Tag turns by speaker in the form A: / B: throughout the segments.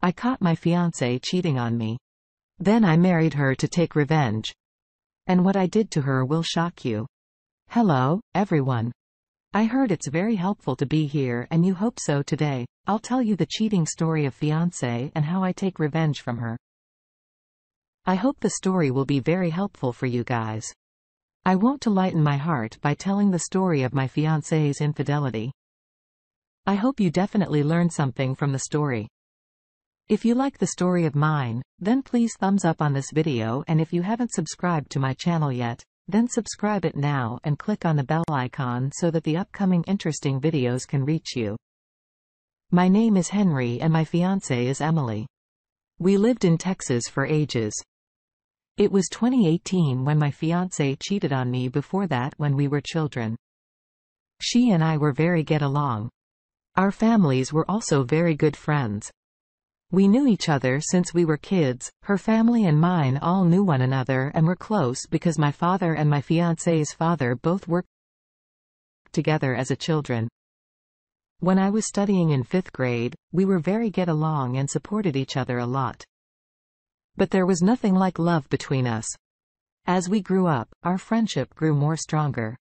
A: I caught my fiance cheating on me. Then I married her to take revenge. And what I did to her will shock you. Hello, everyone. I heard it's very helpful to be here and you hope so today. I'll tell you the cheating story of fiance and how I take revenge from her. I hope the story will be very helpful for you guys. I want to lighten my heart by telling the story of my fiance's infidelity. I hope you definitely learned something from the story. If you like the story of mine, then please thumbs up on this video, and if you haven't subscribed to my channel yet, then subscribe it now and click on the bell icon so that the upcoming interesting videos can reach you. My name is Henry and my fiancée is Emily. We lived in Texas for ages. It was 2018 when my fiancé cheated on me. Before that, when we were children. She and I were very get along. Our families were also very good friends. We knew each other since we were kids. Her family and mine all knew one another and were close because my father and my fiancé's father both worked together as children. When I was studying in 5th grade, we were very get along and supported each other a lot. But there was nothing like love between us. As we grew up, our friendship grew more stronger.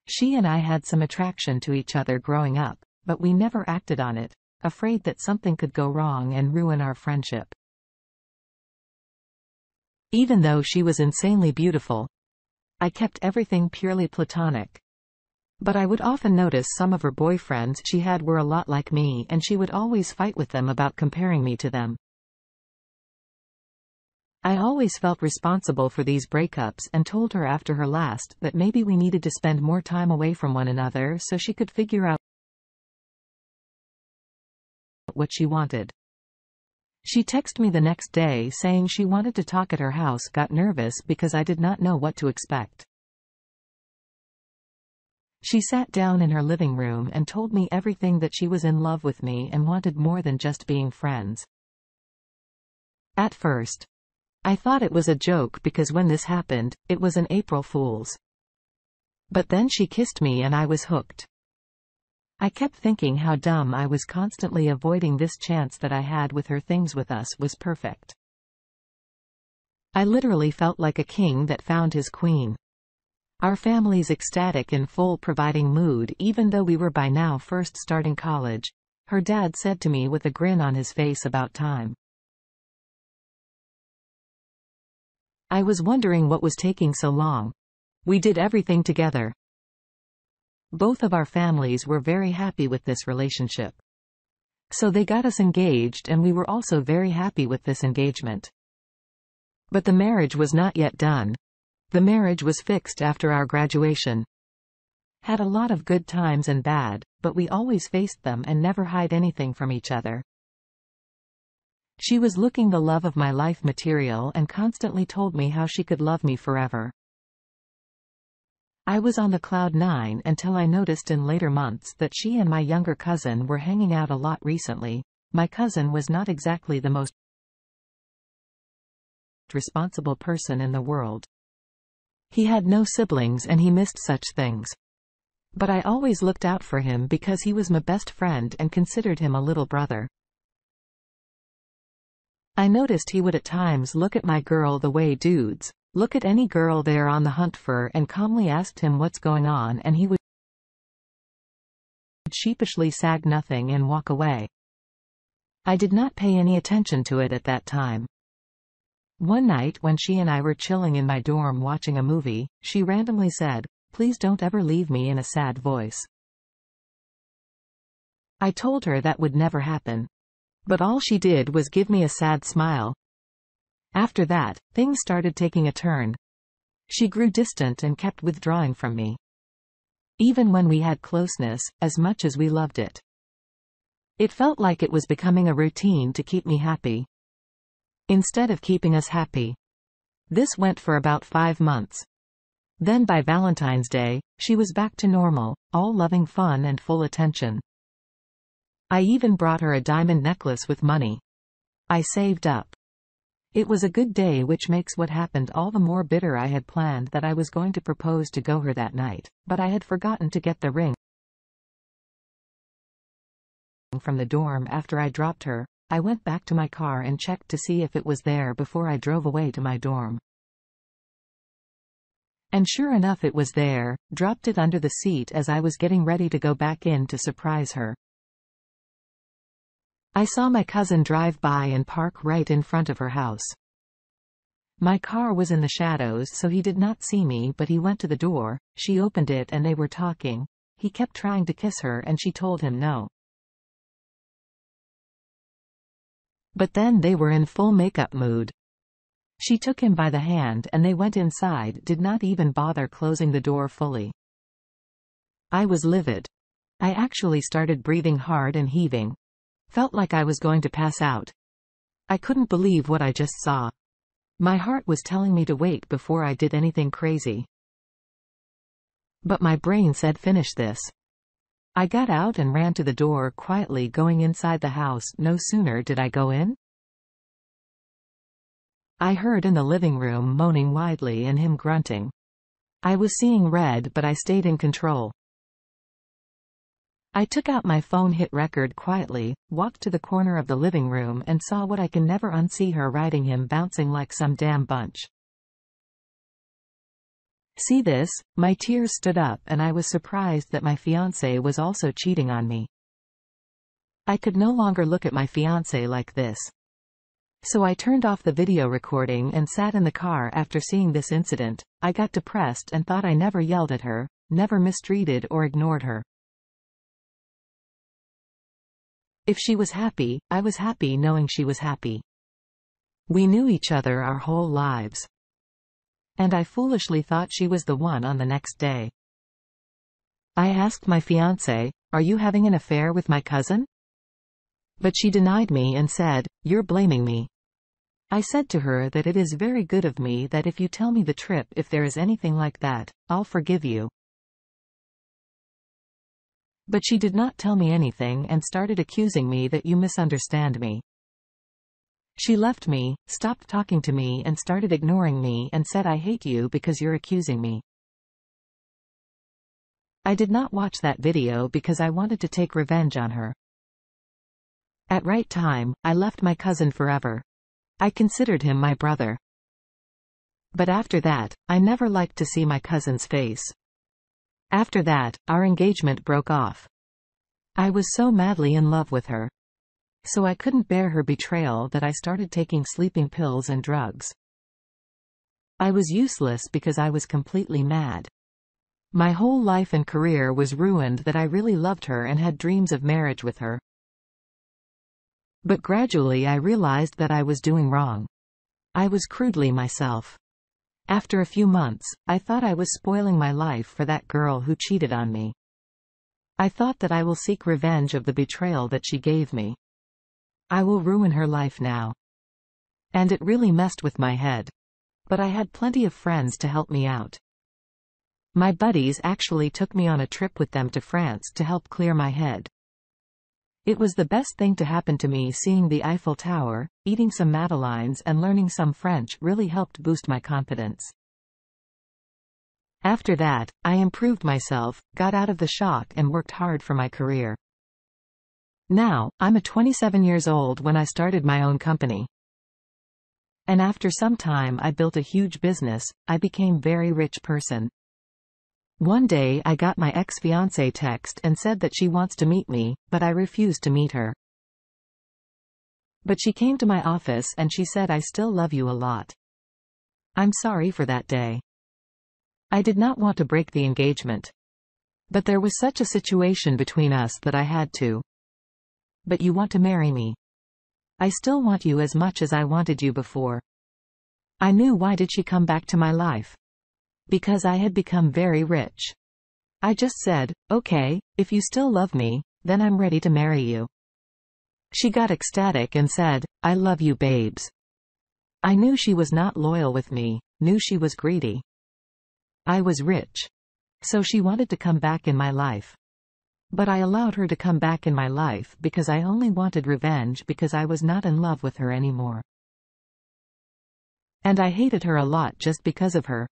A: She and I had some attraction to each other growing up, but we never acted on it, afraid that something could go wrong and ruin our friendship. Even though she was insanely beautiful, I kept everything purely platonic. But I would often notice some of her boyfriends she had were a lot like me, and she would always fight with them about comparing me to them. I always felt responsible for these breakups and told her after her last that maybe we needed to spend more time away from one another so she could figure out what she wanted. She texted me the next day saying she wanted to talk at her house. Got nervous because I did not know what to expect. She sat down in her living room and told me everything, that she was in love with me and wanted more than just being friends. At first, I thought it was a joke because when this happened, it was an April Fool's. But then she kissed me and I was hooked. I kept thinking how dumb I was, constantly avoiding this chance that I had with her. Things with us was perfect. I literally felt like a king that found his queen. Our family's ecstatic in full providing mood, even though we were by now first starting college. Her dad said to me with a grin on his face, about time. I was wondering what was taking so long. We did everything together. Both of our families were very happy with this relationship. So they got us engaged, and we were also very happy with this engagement. But the marriage was not yet done. The marriage was fixed after our graduation. Had a lot of good times and bad, but we always faced them and never hide anything from each other. She was looking the love of my life material and constantly told me how she could love me forever. I was on the cloud 9 until I noticed in later months that she and my younger cousin were hanging out a lot recently. My cousin was not exactly the most responsible person in the world. He had no siblings and he missed such things. But I always looked out for him because he was my best friend and considered him a little brother. I noticed he would at times look at my girl the way dudes look at any girl they're on the hunt for, and calmly asked him what's going on, and he would sheepishly sag nothing and walk away. I did not pay any attention to it at that time. One night when she and I were chilling in my dorm watching a movie, she randomly said, "Please don't ever leave me," in a sad voice. I told her that would never happen. But all she did was give me a sad smile. After that, things started taking a turn. She grew distant and kept withdrawing from me. Even when we had closeness, as much as we loved it. It felt like it was becoming a routine to keep me happy, instead of keeping us happy. This went for about 5 months. Then by Valentine's Day, she was back to normal, all loving fun and full attention. I even brought her a diamond necklace with money I saved up. It was a good day, which makes what happened all the more bitter. I had planned that I was going to propose to her that night, but I had forgotten to get the ring from the dorm after I dropped her. I went back to my car and checked to see if it was there before I drove away to my dorm. And sure enough, it was there, dropped it under the seat as I was getting ready to go back in to surprise her. I saw my cousin drive by and park right in front of her house. My car was in the shadows, so he did not see me, but he went to the door, she opened it and they were talking. He kept trying to kiss her and she told him no. But then they were in full makeup mood. She took him by the hand and they went inside, did not even bother closing the door fully. I was livid. I actually started breathing hard and heaving. Felt like I was going to pass out. I couldn't believe what I just saw. My heart was telling me to wait before I did anything crazy. But my brain said finish this. I got out and ran to the door quietly, going inside the house. No sooner did I go in, I heard in the living room moaning widely and him grunting. I was seeing red, but I stayed in control. I took out my phone, hit record quietly, walked to the corner of the living room and saw what I can never unsee, her riding him, bouncing like some damn bunch. See this? My tears stood up and I was surprised that my fiance was also cheating on me. I could no longer look at my fiance like this. So I turned off the video recording and sat in the car. After seeing this incident, I got depressed and thought I never yelled at her, never mistreated or ignored her. If she was happy, I was happy knowing she was happy. We knew each other our whole lives. And I foolishly thought she was the one on the next day. I asked my fiancé, "Are you having an affair with my cousin?" But she denied me and said, "You're blaming me." I said to her that it is very good of me, that if you tell me the trip, if there is anything like that, I'll forgive you. But she did not tell me anything and started accusing me that you misunderstand me. She left me, stopped talking to me and started ignoring me and said, "I hate you because you're accusing me." I did not watch that video because I wanted to take revenge on her. At right time, I left my cousin forever. I considered him my brother. But after that, I never liked to see my cousin's face. After that, our engagement broke off. I was so madly in love with her. So I couldn't bear her betrayal that I started taking sleeping pills and drugs. I was useless because I was completely mad. My whole life and career was ruined, that I really loved her and had dreams of marriage with her. But gradually I realized that I was doing wrong. I was crudely myself. After a few months, I thought I was spoiling my life for that girl who cheated on me. I thought that I will seek revenge of the betrayal that she gave me. I will ruin her life now. And it really messed with my head. But I had plenty of friends to help me out. My buddies actually took me on a trip with them to France to help clear my head. It was the best thing to happen to me. Seeing the Eiffel Tower, eating some madeleines and learning some French really helped boost my confidence. After that, I improved myself, got out of the shock and worked hard for my career. Now, I'm 27 years old when I started my own company. And after some time I built a huge business, I became very rich person. One day I got my ex-fiancée text and said that she wants to meet me, but I refused to meet her. But she came to my office and she said, "I still love you a lot." I'm sorry for that day. I did not want to break the engagement. But there was such a situation between us that I had to. "But you want to marry me?" "I still want you as much as I wanted you before." I knew why did she come back to my life. Because I had become very rich. I just said, "Okay, if you still love me, then I'm ready to marry you." She got ecstatic and said, "I love you, babes." I knew she was not loyal with me, knew she was greedy. I was rich. So she wanted to come back in my life. But I allowed her to come back in my life because I only wanted revenge, because I was not in love with her anymore. And I hated her a lot just because of her.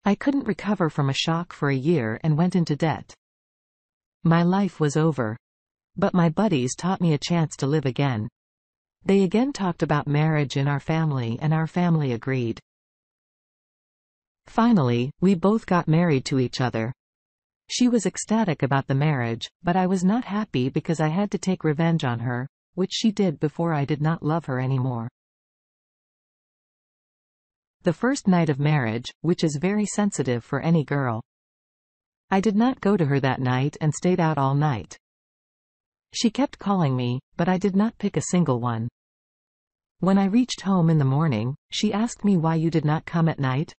A: I couldn't recover from a shock for a year and went into debt. My life was over. But my buddies taught me a chance to live again. They again talked about marriage in our family and our family agreed. Finally, we both got married to each other. She was ecstatic about the marriage, but I was not happy because I had to take revenge on her, which she did before I did not love her anymore. The first night of marriage, which is very sensitive for any girl. I did not go to her that night and stayed out all night. She kept calling me, but I did not pick a single one. When I reached home in the morning, she asked me why you did not come at night.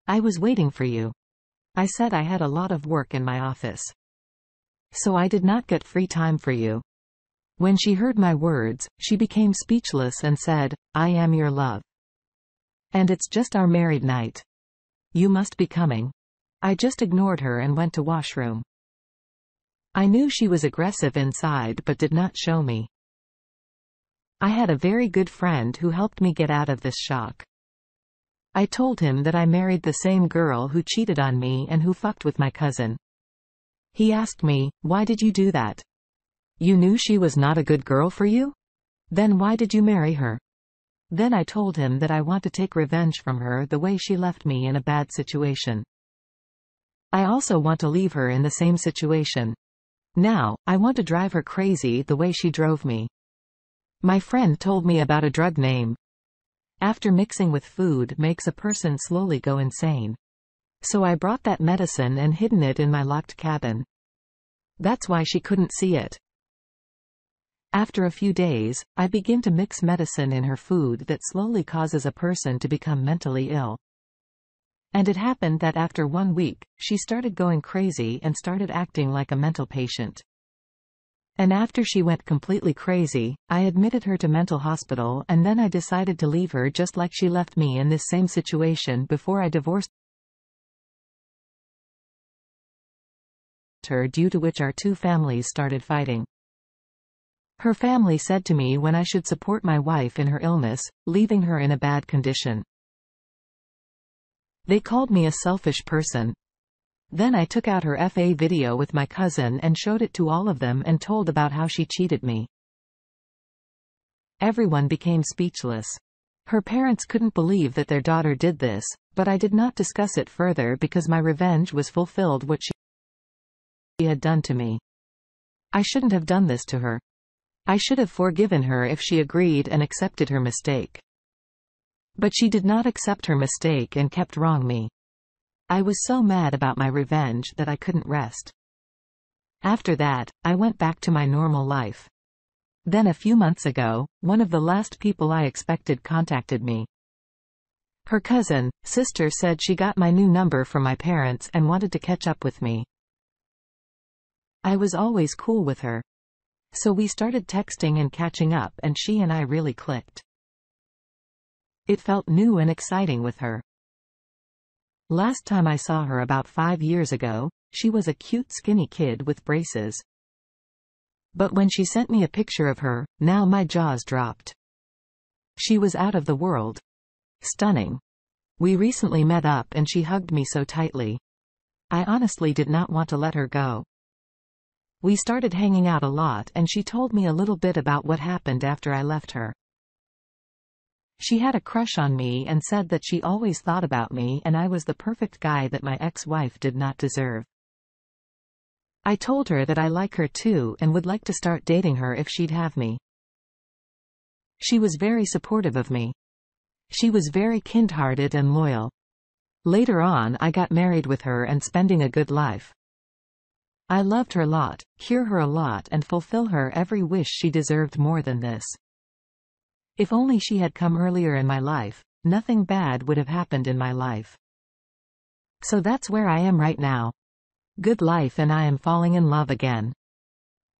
A: I was waiting for you. I said I had a lot of work in my office. So I did not get free time for you. When she heard my words, she became speechless and said, I am your love. And it's just our married night. You must be coming. I just ignored her and went to washroom. I knew she was aggressive inside but did not show me. I had a very good friend who helped me get out of this shock. I told him that I married the same girl who cheated on me and who fucked with my cousin. He asked me, why did you do that? You knew she was not a good girl for you? Then why did you marry her? Then I told him that I want to take revenge from her the way she left me in a bad situation. I also want to leave her in the same situation. Now, I want to drive her crazy the way she drove me. My friend told me about a drug name. After mixing with food makes a person slowly go insane. So I brought that medicine and hidden it in my locked cabin. That's why she couldn't see it. After a few days, I begin to mix medicine in her food that slowly causes a person to become mentally ill. And it happened that after 1 week, she started going crazy and started acting like a mental patient. And after she went completely crazy, I admitted her to mental hospital and then I decided to leave her just like she left me in this same situation before I divorced her, due to which our two families started fighting. Her family said to me when I should support my wife in her illness, leaving her in a bad condition. They called me a selfish person. Then I took out her FA video with my cousin and showed it to all of them and told about how she cheated me. Everyone became speechless. Her parents couldn't believe that their daughter did this, but I did not discuss it further because my revenge was fulfilled what she had done to me. I shouldn't have done this to her. I should have forgiven her if she agreed and accepted her mistake. But she did not accept her mistake and kept wronging me. I was so mad about my revenge that I couldn't rest. After that, I went back to my normal life. Then a few months ago, one of the last people I expected contacted me. Her sister said she got my new number from my parents and wanted to catch up with me. I was always cool with her. So we started texting and catching up and she and I really clicked. It felt new and exciting with her. Last time I saw her about 5 years ago, she was a cute skinny kid with braces. But when she sent me a picture of her, now my jaws dropped. She was out of the world. Stunning. We recently met up and she hugged me so tightly. I honestly did not want to let her go. We started hanging out a lot and she told me a little bit about what happened after I left her. She had a crush on me and said that she always thought about me and I was the perfect guy that my ex-wife did not deserve. I told her that I like her too and would like to start dating her if she'd have me. She was very supportive of me. She was very kind-hearted and loyal. Later on I got married with her and spending a good life. I loved her a lot, cure her a lot and fulfill her every wish. She deserved more than this. If only she had come earlier in my life, nothing bad would have happened in my life. So that's where I am right now. Good life and I am falling in love again.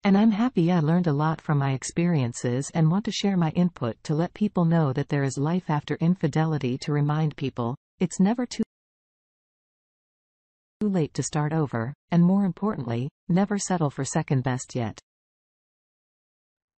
A: And I'm happy I learned a lot from my experiences and want to share my input to let people know that there is life after infidelity, to remind people, it's never too late to start over, and more importantly, never settle for second best yet.